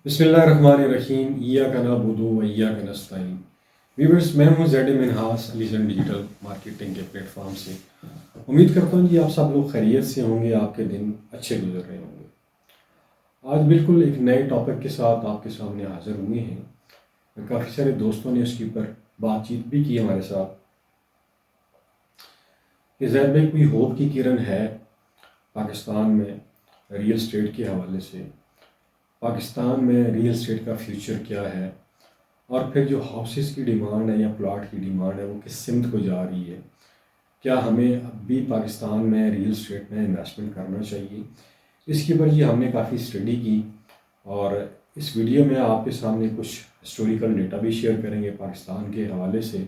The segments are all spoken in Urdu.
بسم اللہ الرحمن الرحیم، ایاک نعبد و ایاک نستعین۔ ویورز، میں ہوں زیڈ منہاس علی زن ڈیجیٹل مارکیٹنگ کے پلیٹ فارم سے۔ امید کرتا ہوں کہ آپ سب لوگ خیریت سے ہوں گے، آپ کے دن اچھے گزر رہے ہوں گے۔ آج بالکل ایک نئے ٹاپک کے ساتھ آپ کے سامنے حاضر ہوئے ہیں۔ کافی سارے دوستوں نے اس کے اوپر بات چیت بھی کی ہمارے ساتھ کہ زید بھائی کوئی ہوپ کی کرن ہے پاکستان میں ریئل اسٹیٹ کے حوالے سے، پاکستان میں ریئل اسٹیٹ کا فیوچر کیا ہے، اور پھر جو ہاؤسز کی ڈیمانڈ ہے یا پلاٹ کی ڈیمانڈ ہے وہ کس سمت کو جا رہی ہے۔ کیا ہمیں اب بھی پاکستان میں ریئل اسٹیٹ میں انویسٹمنٹ کرنا چاہیے؟ اس کے اوپر ہم نے کافی اسٹڈی کی، اور اس ویڈیو میں آپ کے سامنے کچھ ہسٹوریکل ڈیٹا بھی شیئر کریں گے پاکستان کے حوالے سے،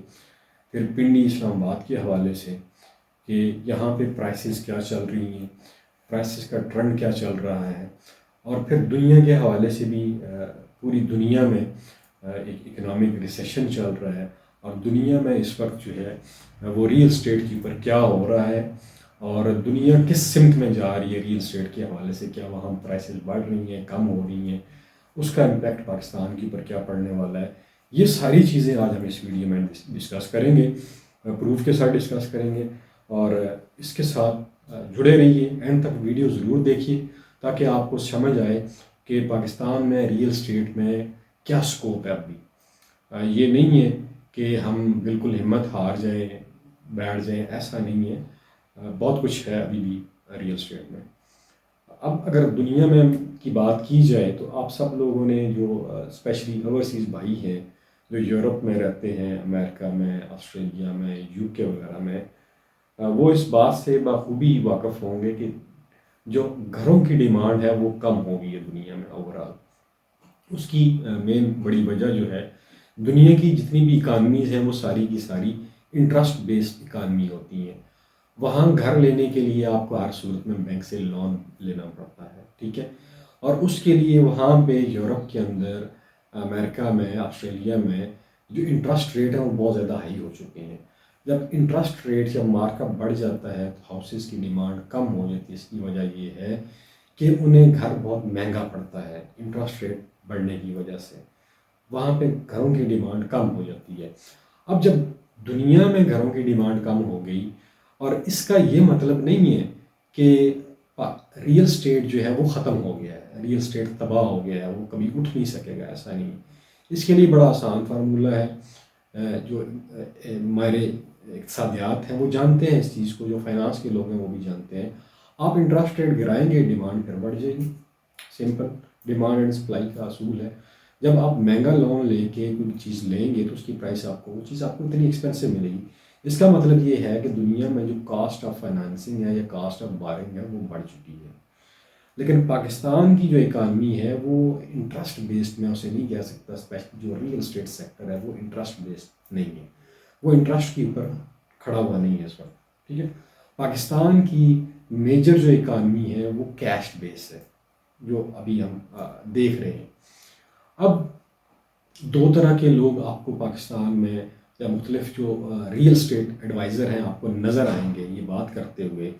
پھر پنڈی اسلام آباد کے حوالے سے کہ یہاں پہ پرائسز کیا چل رہی ہیں، پرائسز کا ٹرینڈ کیا چل رہا ہے، اور پھر دنیا کے حوالے سے بھی پوری دنیا میں ایک اکنامک ریسیشن چل رہا ہے، اور دنیا میں اس وقت جو ہے وہ ریئل اسٹیٹ کے اوپر کیا ہو رہا ہے، اور دنیا کس سمت میں جا رہی ہے ریئل اسٹیٹ کے حوالے سے۔ کیا وہاں پرائسز بڑھ رہی ہیں، کم ہو رہی ہیں، اس کا امپیکٹ پاکستان کے اوپر کیا پڑنے والا ہے۔ یہ ساری چیزیں آج ہم اس ویڈیو میں ڈسکس کریں گے، پروف کے ساتھ ڈسکس کریں گے، اور اس کے ساتھ جڑے رہیے، اینڈ تک ویڈیو ضرور دیکھیے تاکہ آپ کو سمجھ آئے کہ پاکستان میں ریئل اسٹیٹ میں کیا سکوپ ہے ابھی۔ یہ نہیں ہے کہ ہم بالکل ہمت ہار جائیں، بیٹھ جائیں، ایسا نہیں ہے۔ بہت کچھ ہے ابھی بھی ریئل اسٹیٹ میں۔ اب اگر دنیا میں کی بات کی جائے تو آپ سب لوگوں نے جو اسپیشلی اوورسیز بھائی ہیں جو یورپ میں رہتے ہیں، امریکہ میں، آسٹریلیا میں، یو کے وغیرہ میں، وہ اس بات سے بخوبی واقف ہوں گے کہ جو گھروں کی ڈیمانڈ ہے وہ کم ہو گئی ہے دنیا میں اوورال۔ اس کی مین بڑی وجہ جو ہے، دنیا کی جتنی بھی اکانمیز ہیں وہ ساری کی ساری انٹرسٹ بیسڈ اکانمی ہوتی ہیں۔ وہاں گھر لینے کے لیے آپ کو ہر صورت میں بینک سے لون لینا پڑتا ہے، ٹھیک ہے، اور اس کے لیے وہاں پہ یورپ کے اندر، امریکہ میں، آسٹریلیا میں جو انٹرسٹ ریٹ ہے وہ بہت زیادہ ہائی ہو چکے ہیں۔ جب انٹرسٹ ریٹ جب مارک اپ بڑھ جاتا ہے تو ہاؤسز کی ڈیمانڈ کم ہو جاتی ہے۔ اس کی وجہ یہ ہے کہ انہیں گھر بہت مہنگا پڑتا ہے انٹرسٹ ریٹ بڑھنے کی وجہ سے، وہاں پہ گھروں کی ڈیمانڈ کم ہو جاتی ہے۔ اب جب دنیا میں گھروں کی ڈیمانڈ کم ہو گئی، اور اس کا یہ مطلب نہیں ہے کہ ریئل اسٹیٹ جو ہے وہ ختم ہو گیا ہے، ریئل اسٹیٹ تباہ ہو گیا ہے، وہ کبھی اٹھ نہیں سکے گا، ایسا نہیں۔ اس کے لیے بڑا آسان فارمولہ ہے، جو ہمارے اقتصادیات ہیں وہ جانتے ہیں اس چیز کو، جو فائنانس کے لوگ ہیں وہ بھی جانتے ہیں۔ آپ انٹرسٹ ریٹ گرائیں گے، ڈیمانڈ پھر بڑھ جائے گی۔ سمپل ڈیمانڈ اینڈ سپلائی کا اصول ہے۔ جب آپ مہنگا لون لے کے کوئی چیز لیں گے تو اس کی پرائس وہ چیز آپ کو اتنی ایکسپینسو ملے گی۔ اس کا مطلب یہ ہے کہ دنیا میں جو کاسٹ آف فائنانسنگ ہے یا کاسٹ آف بارنگ ہے وہ بڑھ چکی ہے۔ لیکن پاکستان کی جو اکانمی ہے وہ انٹرسٹ بیسڈ، میں اسے نہیں کہہ سکتا، اسپیشلی جو ریئل اسٹیٹ سیکٹر ہے وہ انٹرسٹ بیسڈ نہیں ہے، وہ انٹرسٹ کے اوپر کھڑا ہوا نہیں ہے اس وقت، ٹھیک ہے۔ پاکستان کی میجر جو اکانمی ہے وہ کیش بیس ہے، جو ابھی ہم دیکھ رہے ہیں۔ اب دو طرح کے لوگ آپ کو پاکستان میں، یا مختلف جو ریئل اسٹیٹ ایڈوائزر ہیں آپ کو نظر آئیں گے یہ بات کرتے ہوئے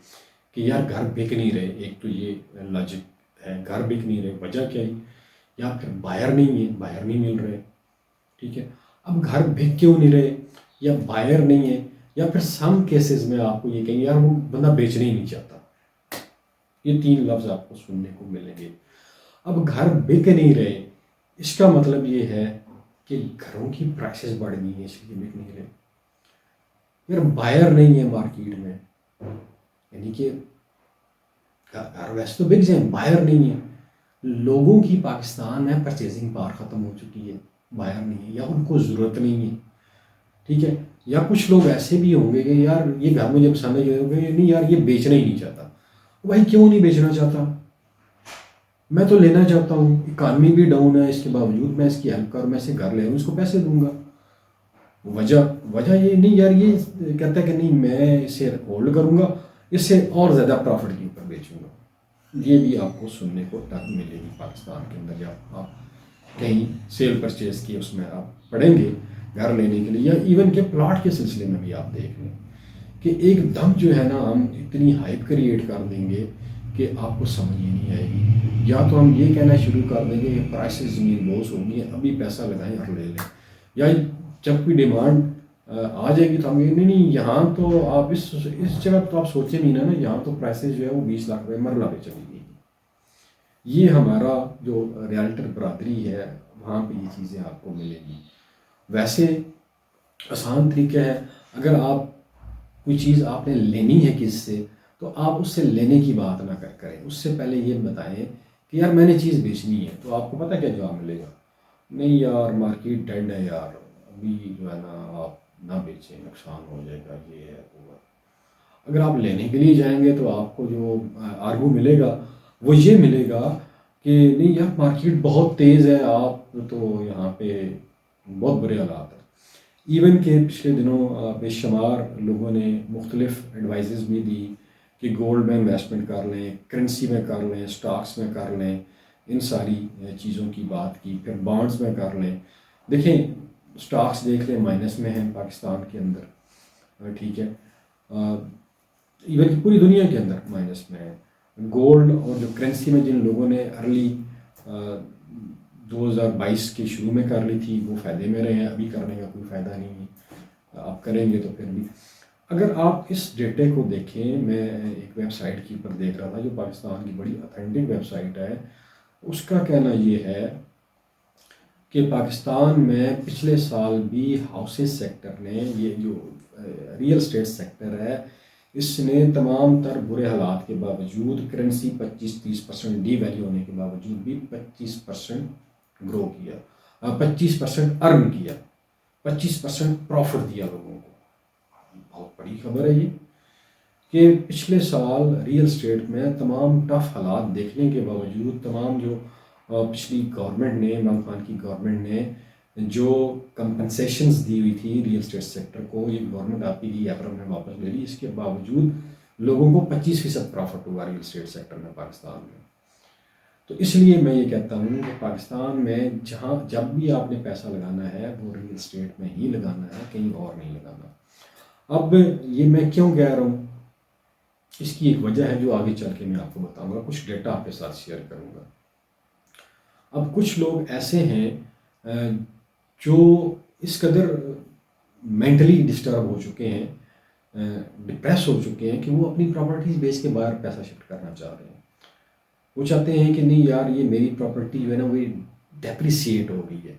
کہ یار گھر بک نہیں رہے۔ ایک تو یہ لاجک ہے، گھر بک نہیں رہے، وجہ کیا ہے؟ یا پھر بائر نہیں ہے، بائر نہیں مل رہے، ٹھیک ہے۔ اب گھر بک کیوں نہیں رہے؟ یا بائر نہیں ہے، یا پھر سم کیسز میں آپ کو یہ کہیں یار وہ بندہ بیچنا ہی نہیں چاہتا۔ یہ تین لفظ آپ کو سننے کو ملیں گے۔ اب گھر بک نہیں رہے، اس کا مطلب یہ ہے کہ گھروں کی پرائسز بڑھ گئی ہیں، اس لیے بک نہیں رہے۔ یار بائر نہیں ہے مارکیٹ میں، یعنی کہ گھر ویسے تو بک جائیں، بائر نہیں ہے۔ لوگوں کی پاکستان میں پرچیزنگ پاور ختم ہو چکی ہے، بائر نہیں ہے، یا ان کو ضرورت نہیں ہے، ٹھیک ہے۔ یا کچھ لوگ ایسے بھی ہوں گے کہ یار یہ گھر مجھے پسند ہے، نہیں یار یہ بیچنا ہی نہیں چاہتا۔ بھائی کیوں نہیں بیچنا چاہتا؟ میں تو لینا چاہتا ہوں، اکانمی بھی ڈاؤن ہے، اس کے باوجود میں اس کی ہیلپ کر، میں اسے گھر لے آؤں، اس کو پیسے دوں گا۔ وجہ یہ نہیں، یار یہ کہتا ہے کہ نہیں میں اسے ہولڈ کروں گا، اس سے اور زیادہ پروفٹ کے اوپر بیچوں گا۔ یہ بھی آپ کو سننے کو ٹرن ملے گی پاکستان کے اندر، جب آپ کہیں سیل پرچیز کی اس میں آپ پڑھیں گے گھر لینے کے لیے، یا ایون کہ پلاٹ کے سلسلے میں بھی آپ دیکھ لیں کہ ایک دم جو ہے نا ہم اتنی ہائپ کریٹ کر دیں گے کہ آپ کو سمجھ ہی نہیں آئے گی. یا تو ہم یہ کہنا شروع کر دیں گے کہ پرائسز زمین بوس ہوگی، ابھی پیسہ لگائیں اور لے لیں، یا جب کوئی ڈیمانڈ آ جائے گی تو ہم یہ نہیں یہاں تو آپ اس جگہ تو آپ سوچیں نہیں نا، یہاں تو پرائسز جو ہے وہ 20 لاکھ روپے مرلہ پہ چلی گئی. یہ ہمارا جو ریالٹر برادری ہے وہاں پہ یہ چیزیں آپ کو ملیں گی. ویسے آسان طریقہ ہے، اگر آپ کوئی چیز آپ نے لینی ہے کس سے تو آپ اس سے لینے کی بات نہ کریں، اس سے پہلے یہ بتائیں کہ یار میں نے چیز بیچنی ہے. تو آپ کو پتہ کیا جواب ملے گا؟ نہیں یار مارکیٹ ڈیڈ ہے یار، ابھی جو ہے نا آپ نہ بیچیں، نقصان ہو جائے گا، یہ ہے وہ ہے. اگر آپ لینے کے لیے جائیں گے تو آپ کو جو آرگو ملے گا وہ یہ ملے گا کہ نہیں یار مارکیٹ بہت تیز ہے، آپ تو یہاں پہ بہت برے حالات ہیں. ایون کہ پچھلے دنوں بے شمار لوگوں نے مختلف ایڈوائزز بھی دی کہ گولڈ میں انویسٹمنٹ کر لیں، کرنسی میں کر لیں، سٹاکس میں کر لیں، ان ساری چیزوں کی بات کی. پھر بانڈز میں کر لیں. دیکھیں سٹاکس دیکھ لیں مائنس میں ہیں پاکستان کے اندر، ٹھیک ہے، ایون کہ پوری دنیا کے اندر مائنس میں ہے. گولڈ اور جو کرنسی میں جن لوگوں نے ارلی 2022 کے شروع میں کر لی تھی وہ فائدے میں رہے ہیں، ابھی کرنے کا کوئی فائدہ نہیں ہے، آپ کریں گے تو پھر بھی. اگر آپ اس ڈیٹے کو دیکھیں، میں ایک ویب سائٹ کے اوپر دیکھ رہا تھا جو پاکستان کی بڑی اتھینٹک ویب سائٹ ہے، اس کا کہنا یہ ہے کہ پاکستان میں پچھلے سال بھی ہاؤسز سیکٹر نے، یہ جو ریئل اسٹیٹ سیکٹر ہے، اس نے تمام تر برے حالات کے باوجود، کرنسی 25-30% ڈی ویلیو ہونے کے باوجود بھی 25% گرو کیا، 25% ارن کیا، 25% پروفٹ دیا لوگوں کو. بہت بڑی خبر ہے یہ کہ پچھلے سال ریئل اسٹیٹ میں تمام ٹف حالات دیکھنے کے باوجود، تمام جو پچھلی گورنمنٹ نے، عمران خان کی گورنمنٹ نے جو کمپنسیشنز دی ہوئی تھی ریئل اسٹیٹ سیکٹر کو، یہ گورنمنٹ آپ کی یہ اپریل میں واپس لے لی، اس کے باوجود لوگوں کو 25% پروفٹ ہوا ریئل اسٹیٹ سیکٹر میں پاکستان میں. تو اس لیے میں یہ کہتا ہوں کہ پاکستان میں جب بھی آپ نے پیسہ لگانا ہے وہ ریئل اسٹیٹ میں ہی لگانا ہے، کہیں اور نہیں لگانا. اب یہ میں کیوں کہہ رہا ہوں، اس کی ایک وجہ ہے جو آگے چل کے میں آپ کو بتاؤں گا، کچھ ڈیٹا آپ کے ساتھ شیئر کروں گا. اب کچھ لوگ ایسے ہیں جو اس قدر مینٹلی ڈسٹرب ہو چکے ہیں، ڈپریس ہو چکے ہیں کہ وہ اپنی پراپرٹیز بیچ کے باہر پیسہ شفٹ کرنا چاہ رہے ہیں. وہ چاہتے ہیں کہ نہیں یار یہ میری پراپرٹی جو ہے نا وہ ڈیپریسیٹ ہو گئی ہے،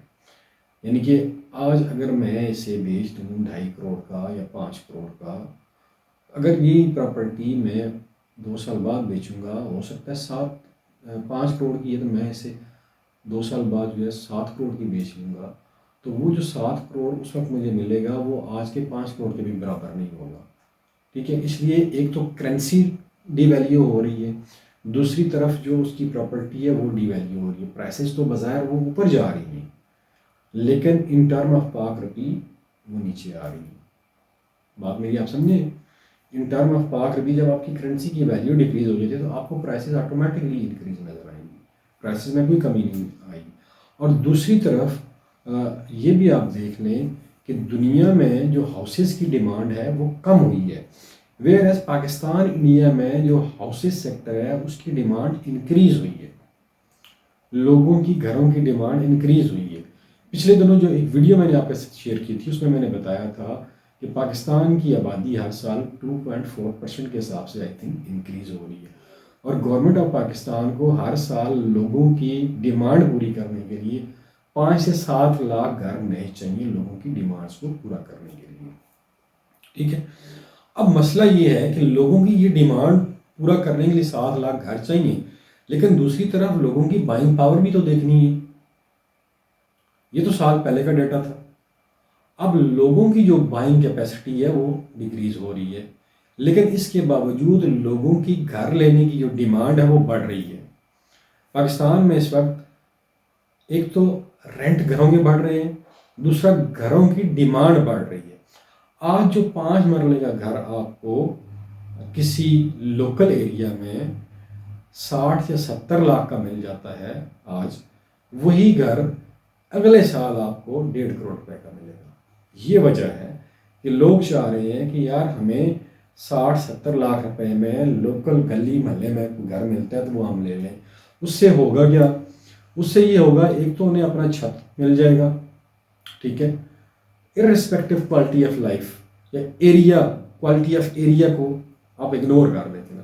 یعنی کہ آج اگر میں اسے بیچ دوں 2.5 کروڑ کا یا 5 کروڑ کا، اگر یہ پراپرٹی میں 2 سال بعد بیچوں گا، ہو سکتا ہے 5 کروڑ کی ہے تو میں اسے 2 سال بعد جو ہے 7 کروڑ کی بیچ لوں گا، تو وہ جو 7 کروڑ اس وقت مجھے ملے گا وہ آج کے 5 کروڑ کے بھی برابر نہیں ہوگا. ٹھیک ہے، اس لیے ایک تو کرنسی ڈی ویلیو ہو رہی ہے، دوسری طرف جو اس کی پراپرٹی ہے وہ ڈی ویلیو ہو رہی ہے. پرائسز تو بظاہر وہ اوپر جا رہی ہیں لیکن ان ٹرم آف پاک روپی وہ نیچے آ رہی ہے. بات میری آپ سمجھیں، ان ٹرم آف پاک روپی جب آپ کی کرنسی کی ویلیو ڈکریز ہو جاتی ہے تو آپ کو پرائسز آٹومیٹکلی انکریز نظر آئیں گی، پرائسز میں کوئی کمی نہیں آئی. اور دوسری طرف یہ بھی آپ دیکھ لیں کہ دنیا میں جو ہاؤسز کی ڈیمانڈ ہے وہ کم ہوئی ہے، ویئر ایز پاکستان انڈیا میں جو ہاؤسز سیکٹر ہے اس کی ڈیمانڈ انکریز ہوئی ہے، لوگوں کی گھروں کی ڈیمانڈ انکریز ہوئی ہے. پچھلے دنوں جو ایک ویڈیو میں نے آپ کے ساتھ شیئر کی تھی اس میں میں نے بتایا تھا کہ پاکستان کی آبادی ہر سال 2.4% کے حساب سے آئی تھنک انکریز ہو رہی ہے، اور گورنمنٹ آف پاکستان کو ہر سال لوگوں کی ڈیمانڈ پوری کرنے کے لیے 5 سے 7 لاکھ گھر نئے چاہیے لوگوں کی ڈیمانڈس کو پورا کرنے کے لیے. ٹھیک ہے، اب مسئلہ یہ ہے کہ لوگوں کی یہ ڈیمانڈ پورا کرنے کے لیے 7 لاکھ گھر چاہیے، لیکن دوسری طرف لوگوں کی بائنگ پاور بھی تو دیکھنی ہے. یہ تو سال پہلے کا ڈیٹا تھا، اب لوگوں کی جو بائنگ کیپیسٹی ہے وہ ڈکریز ہو رہی ہے، لیکن اس کے باوجود لوگوں کی گھر لینے کی جو ڈیمانڈ ہے وہ بڑھ رہی ہے. پاکستان میں اس وقت ایک تو رینٹ گھروں کے بڑھ رہے ہیں، دوسرا گھروں کی ڈیمانڈ بڑھ رہی ہے. آج جو 5 مرلے کا گھر آپ کو کسی لوکل ایریا میں 60 یا 70 لاکھ کا مل جاتا ہے، آج وہی گھر اگلے سال آپ کو 1.5 کروڑ روپے کا ملے گا. یہ وجہ ہے کہ لوگ چاہ رہے ہیں کہ یار ہمیں 60-70 لاکھ روپے میں لوکل گلی محلے میں گھر ملتا ہے تو وہ ہم لے لیں. اس سے ہوگا کیا؟ اس سے یہ ہوگا، ایک تو انہیں اپنا چھت مل جائے گا، ٹھیک ہے، ارسپیکٹو کوالٹی آف لائف یا ایریا، کوالٹی آف ایریا کو آپ اگنور کر دیتے ہیں.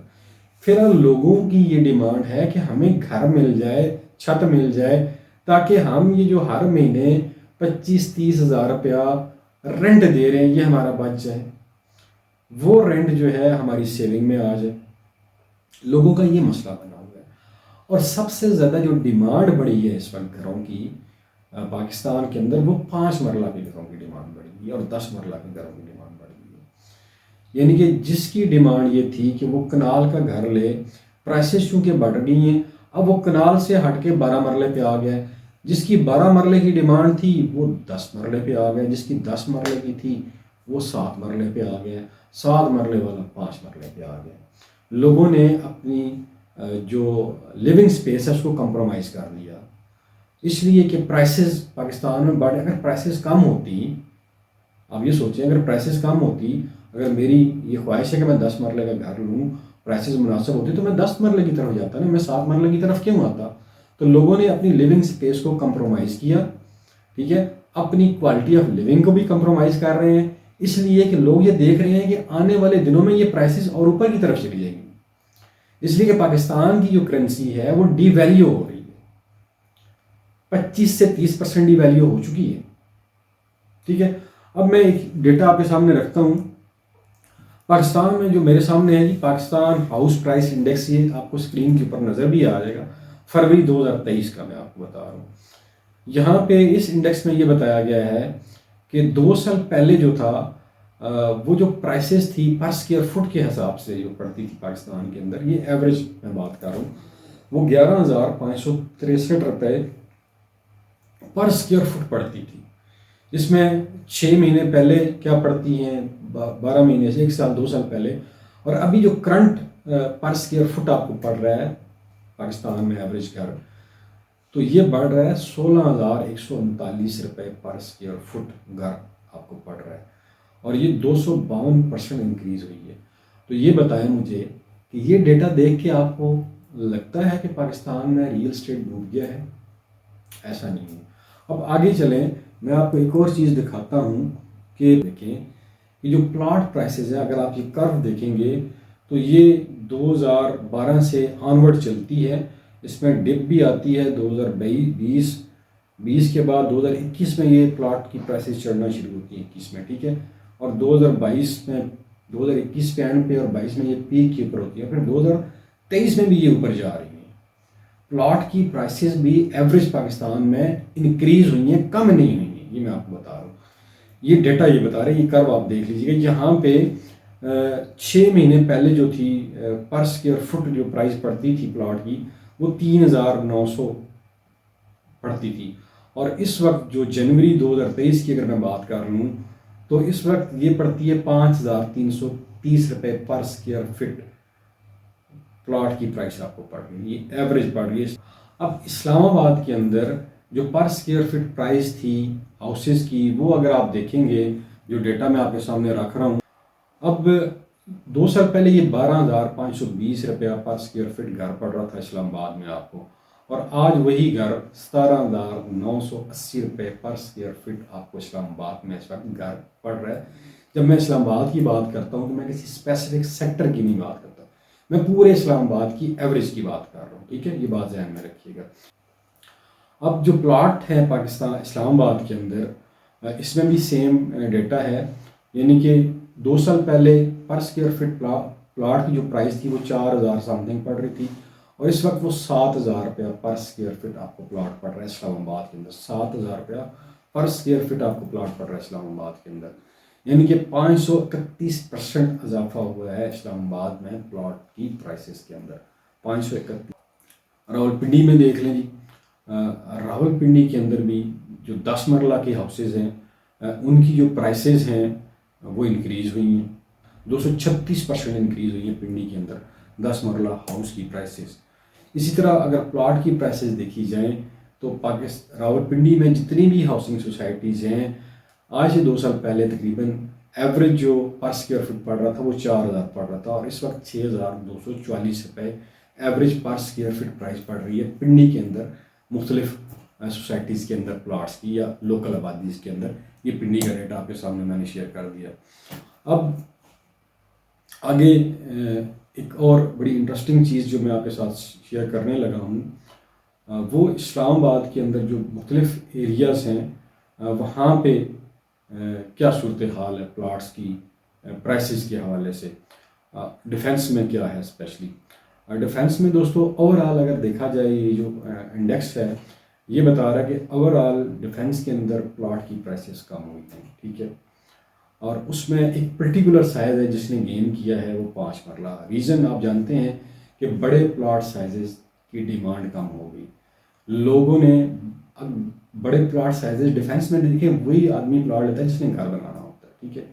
پھر لوگوں کی یہ ڈیمانڈ ہے کہ ہمیں گھر مل جائے، چھت مل جائے، تاکہ ہم یہ جو ہر مہینے 25-30 ہزار روپیہ رینٹ دے رہے ہیں یہ ہمارا بچ جائے، وہ رینٹ جو ہے ہماری سیونگ میں آ جائے. لوگوں کا یہ مسئلہ بنا ہوا ہے. اور سب سے زیادہ جو ڈیمانڈ بڑھی ہے اس وقت گھروں کی پاکستان کے اندر، وہ 5 مرلہ کے گھروں کی ڈیمانڈ بڑھی ہے اور 10 مرلہ کے گھروں کی ڈیمانڈ بڑھی ہے. یعنی کہ جس کی ڈیمانڈ یہ تھی کہ وہ کنال کا گھر لے، پرائسز چونکہ بڑھ گئی ہیں، اب وہ کنال سے ہٹ کے 12 مرلے پہ آ گیا ہے. جس کی 12 مرلے کی ڈیمانڈ تھی وہ 10 مرلے پہ آ گیا، جس کی 10 مرلے کی تھی وہ 7 مرلے پہ آ گیا، 7 مرلے والا 5 مرلے پہ آ گیا. لوگوں نے اپنی جو لیونگ سپیس ہے اس کو کمپرومائز کر لیا، اس لیے کہ پرائسز پاکستان میں بڑھے. اگر پرائسز کم ہوتی، آپ یہ سوچیں، اگر پرائسز کم ہوتی، اگر میری یہ خواہش ہے کہ میں 10 مرلے کا گھر لوں، پرائسز مناسب ہوتی تو میں 10 مرلے کی طرف جاتا نا، میں 7 مرلے کی طرف کیوں آتا؟ تو لوگوں نے اپنی لیونگ سپیس کو کمپرومائز کیا، ٹھیک ہے، اپنی کوالٹی آف لیونگ کو بھی کمپرومائز کر رہے ہیں، اس لیے کہ لوگ یہ دیکھ رہے ہیں کہ آنے والے دنوں میں یہ پرائسز اور اوپر کی طرف چلی جائیں گی. اس لیے کہ پاکستان کی جو کرنسی ہے وہ ڈی ویلیو ہو رہی ہے، 25 سے 30% ڈی ویلیو ہو چکی ہے، ٹھیک ہے. اب میں ایک ڈیٹا آپ کے سامنے رکھتا ہوں. پاکستان میں جو میرے سامنے ہے جی، پاکستان ہاؤس پرائس انڈیکس، یہ آپ کو اسکرین کے اوپر نظر بھی آ جائے گا، فروری 2023 کا میں آپ کو بتا رہا ہوں. یہاں پہ اس انڈیکس میں یہ بتایا گیا ہے کہ 2 سال پہلے جو تھا وہ جو پرائسز تھی پر اسکوائر فٹ کے حساب سے جو پڑتی تھی پاکستان کے اندر، یہ ایوریج میں بات کر رہا ہوں، وہ 11,563 روپے پر اسکوائر فٹ پڑتی تھی. اس میں 6 مہینے پہلے کیا پڑتی ہیں، 12 مہینے سے 1 سال 2 سال پہلے، اور ابھی جو کرنٹ پر اسکوائر فٹ آپ کو پڑ رہا ہے پاکستان میں ایوریج گھر، تو یہ بڑھ رہا ہے 16,139 روپے پر اسکوائر فٹ گھر آپ کو پڑ رہا ہے، اور یہ 252% انکریز ہوئی ہے. تو یہ بتائیں مجھے کہ یہ ڈیٹا دیکھ کے آپ کو لگتا ہے کہ پاکستان میں ریئل اسٹیٹ ڈوب گیا ہے؟ ایسا نہیں ہے. اب آگے چلیں، میں آپ کو ایک اور چیز دکھاتا ہوں کہ دیکھیں کہ جو پلاٹ پرائسز ہیں، اگر آپ یہ کرو دیکھیں گے تو یہ 2012 سے آنورڈ چلتی ہے. اس میں ڈپ بھی آتی ہے 2020 کے بعد 2021 میں یہ پلاٹ کی پرائسز چڑھنا شروع ہوتی ہیں 21 میں، ٹھیک ہے، اور 2022 میں، 2021 کے اینڈ پہ اور 22 میں یہ پیک کے اوپر ہوتی ہے، پھر 2023 میں بھی یہ اوپر جا رہی ہیں. پلاٹ کی پرائسز بھی ایوریج پاکستان میں انکریز ہوئی ہیں، کم نہیں ہوئی ہیں، یہ میں آپ کو بتا رہا ہوں. یہ ڈیٹا یہ بتا رہے ہیں، یہ کرو آپ دیکھ لیجیے گا. یہاں پہ 6 مہینے پہلے جو تھی پر اسکوائر فٹ جو پرائس پڑتی تھی پلاٹ کی، وہ 3,900 پڑتی تھی، اور اس وقت جو جنوری 2023 کی اگر میں بات کر رہا ہوں تو اس وقت یہ پڑتی ہے 5,330 روپے پر اسکوائر فٹ. پلاٹ کی پرائس آپ کو پڑ رہی ہے، یہ ایوریج پڑ رہی ہے. اب اسلام آباد کے اندر جو پر اسکوائر فٹ پرائس تھی ہاؤسز کی، وہ اگر آپ دیکھیں گے، جو ڈیٹا میں آپ کے سامنے رکھ رہا ہوں، اب 2 سال پہلے یہ 12,520 روپیہ پر اسکوائر فٹ گھر پڑ رہا تھا اسلام آباد میں آپ کو، اور آج وہی گھر 17,980 روپے پر اسکوائر فٹ آپ کو اسلام آباد میں اس وقت گھر پڑ رہا ہے. جب میں اسلام آباد کی بات کرتا ہوں تو میں کسی اسپیسیفک سیکٹر کی نہیں بات کرتا، میں پورے اسلام آباد کی ایوریج کی بات کر رہا ہوں، ٹھیک ہے، یہ بات ذہن میں رکھیے گا. اب جو پلاٹ ہے پاکستان اسلام آباد کے اندر، اس میں بھی سیم ڈیٹا ہے، یعنی کہ 2 سال پہلے پر اسکوائر فٹ پلاٹ کی جو پرائس تھی وہ 4,000 سم تھنگ پڑ رہی تھی، اور اس وقت وہ 7,000 روپیہ پر اسکوائر فٹ آپ کو پلاٹ پڑ رہا ہے اسلام آباد کے اندر. 7,000 روپیہ پر اسکوائر فٹ آپ کو پلاٹ پڑ رہا ہے اسلام آباد کے اندر، یعنی کہ 531% اضافہ ہوا ہے اسلام آباد میں پلاٹ کی پرائسز کے اندر. 531. راول پنڈی میں دیکھ لیں جی، راول پنڈی کے اندر بھی جو 10 مرلہ کے ہاؤسز ہیں ان کی جو پرائسز ہیں وہ انکریز ہوئی ہیں، 236% انکریز ہوئی ہیں پنڈی کے اندر 10 مرلہ ہاؤس کی پرائسز. اسی طرح اگر پلاٹ کی پرائسز دیکھی جائیں تو راول پنڈی میں جتنی بھی ہاؤسنگ سوسائٹیز ہیں، آج سے 2 سال پہلے تقریباً ایوریج جو پر اسکوائر فٹ پڑ رہا تھا وہ 4,000 پڑ رہا تھا، اور اس وقت 6,244 روپے ایوریج پر اسکوائر فٹ پرائز پڑ رہی ہے پنڈی کے اندر، مختلف سوسائٹیز کے اندر پلاٹس کی یا لوکل آبادیز کے اندر۔ یہ پنڈی کا ریٹ آپ کے سامنے میں نے شیئر کر دیا۔ اب آگے ایک اور بڑی انٹرسٹنگ چیز جو میں آپ کے ساتھ شیئر کرنے لگا ہوں، وہ اسلام آباد کے اندر جو مختلف ایریاز ہیں وہاں پہ کیا صورتحال ہے پلاٹس کی پرائسز کے حوالے سے، ڈیفینس میں کیا ہے اسپیشلی۔ ڈیفینس میں دوستو اوور آل اگر دیکھا جائے، یہ جو انڈیکس ہے یہ بتا رہا ہے کہ اوور آل ڈیفینس کے اندر پلاٹ کی پرائسز کم ہوئی ہیں، ٹھیک ہے، اور اس میں ایک پرٹیکولر سائز ہے جس نے گین کیا ہے، وہ 5 مرلہ۔ ریزن آپ جانتے ہیں کہ بڑے پلاٹ سائزز کی ڈیمانڈ کم ہو گئی، لوگوں نے اب بڑے پلاٹ سائزز ڈیفینس میں دیکھیں وہی آدمی پلاٹ لیتا ہے جس نے گھر بنانا ہوتا ہے، ٹھیک ہے۔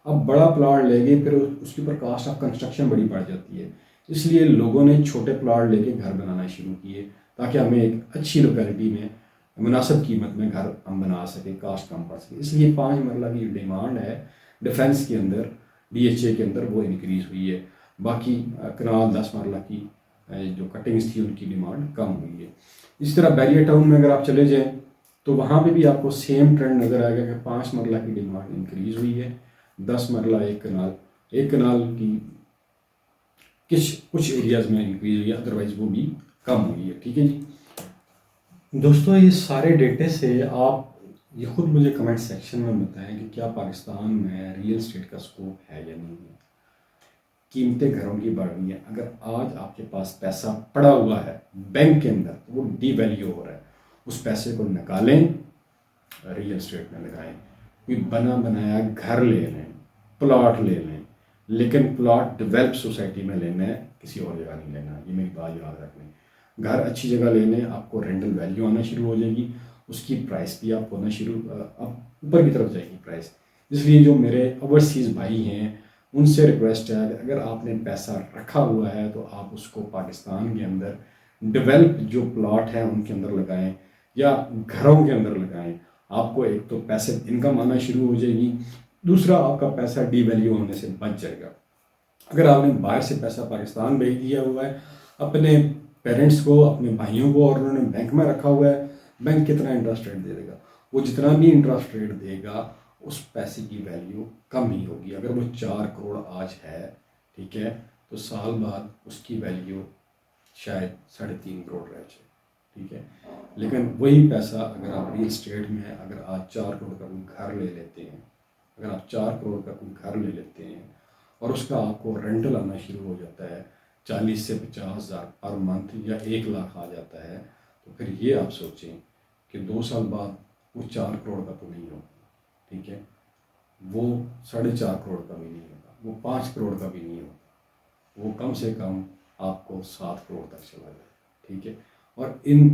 اب بڑا پلاٹ لے گئے، پھر اس کے اوپر کاسٹ آف کنسٹرکشن بڑی بڑھ جاتی ہے، اس لیے لوگوں نے چھوٹے پلاٹ لے کے گھر بنانا شروع کیے تاکہ ہمیں ایک اچھی لوکیلٹی میں مناسب قیمت میں گھر ہم بنا سکیں، کاسٹ کم پڑ سکے۔ اس لیے 5 مرلہ کی ڈیمانڈ ہے ڈیفینس کے اندر، ڈی ایچ اے کے اندر، وہ انکریز ہوئی ہے۔ باقی کنال 10 مرلہ کی جو کٹنگز تھی ان کی ڈیمانڈ کم ہوئی ہے۔ اس طرح بیریئر ٹاؤن میں اگر آپ چلے جائیں تو وہاں پہ بھی آپ کو سیم ٹرینڈ نظر آئے گا کہ 5 مرلہ کی ڈیمانڈ انکریز ہوئی ہے، 10 مرلہ ایک کنال کی کچھ ایریاز میں انکریز ہوئی ہے، ادروائز وہ بھی کم ہوئی ہے، ٹھیک ہے جی۔ دوستو یہ سارے ڈیٹے سے آپ یہ خود مجھے کمنٹ سیکشن میں بتائیں کہ کیا پاکستان میں ریئل اسٹیٹ کا اسکوپ ہے یا نہیں ہے۔ قیمتیں گھروں کی بڑھ رہی ہیں، اگر آج آپ کے پاس پیسہ پڑا ہوا ہے بینک کے اندر تو وہ ڈی ویلیو ہو رہا ہے، اس پیسے کو نکالیں، ریئل اسٹیٹ میں لگائیں، کوئی بنا بنایا گھر لے لیں، پلاٹ لے لیں، لیکن پلاٹ ڈیولپ سوسائٹی میں لینا ہے، کسی اور جگہ نہیں لینا، یہ میری بات یاد رکھیں۔ گھر اچھی جگہ لینے، آپ کو رینٹل ویلیو آنا شروع ہو جائے گی، اس کی پرائس بھی آپ ہونا اب اوپر کی طرف جائے گی پرائس۔ اس لیے جو میرے اوورسیز بھائی ہیں ان سے ریکویسٹ ہے کہ اگر آپ نے پیسہ رکھا ہوا ہے تو آپ اس کو پاکستان کے اندر ڈیولپ جو پلاٹ ہیں ان کے اندر لگائیں یا گھروں کے اندر لگائیں۔ آپ کو ایک تو پیسے انکم آنا شروع ہو جائے گی، دوسرا آپ کا پیسہ ڈی ویلیو ہونے سے بچ جائے گا۔ اگر آپ نے باہر سے پیسہ پاکستان بھیج دیا ہوا ہے اپنے پیرنٹس کو، اپنے بھائیوں کو، اور انہوں نے بینک میں رکھا ہوا ہے، بینک کتنا انٹرسٹ ریٹ دے گا؟ وہ جتنا بھی انٹرسٹ ریٹ دے گا اس پیسے کی ویلیو کم ہی ہوگی۔ اگر وہ 4 کروڑ آج ہے، ٹھیک ہے، تو سال بعد اس کی ویلیو شاید 3.5 کروڑ رہ جائے، ٹھیک ہے۔ لیکن وہی پیسہ اگر آپ ریل اسٹیٹ میں اگر آج 4 کروڑ کا کوئی گھر لے لیتے ہیں، اگر آپ 4 کروڑ کا کوئی گھر لے لیتے ہیں اور اس کا آپ کو رینٹل آنا شروع ہو جاتا ہے 40 سے 50 ہزار پر منتھ یا 1 لاکھ آ جاتا ہے، تو پھر یہ آپ سوچیں کہ 2 سال بعد وہ 4 کروڑ کا تو نہیں ہوگا، ٹھیک ہے، وہ 4.5 کروڑ کا بھی نہیں ہوگا، وہ 5 کروڑ کا بھی نہیں ہوگا، وہ کم سے کم آپ کو 7 کروڑ تک چلا جائے، ٹھیک ہے۔ اور ان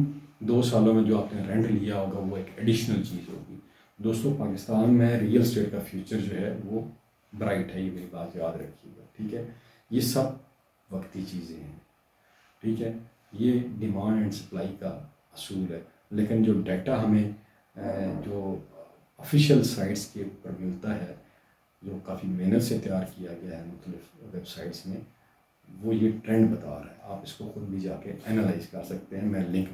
2 سالوں میں جو آپ نے رینٹ لیا ہوگا وہ ایک ایڈیشنل چیز ہوگی۔ دوستو پاکستان میں ریئل اسٹیٹ کا فیوچر جو ہے وہ برائٹ ہے، یہ میری بات یاد رکھیے گا، ٹھیک ہے۔ یہ سب وقتی چیزیں ہیں، ٹھیک ہے، یہ ڈیمانڈ اینڈ سپلائی کا اصول ہے، لیکن جو ڈیٹا ہمیں جو آفیشیل سائٹس کے اوپر ملتا ہے، جو کافی محنت سے تیار کیا گیا ہے مختلف ویب سائٹس میں، وہ یہ ٹرینڈ بتا رہا ہے۔ آپ اس کو خود بھی جا کے اینالائز کر سکتے ہیں، میں لنک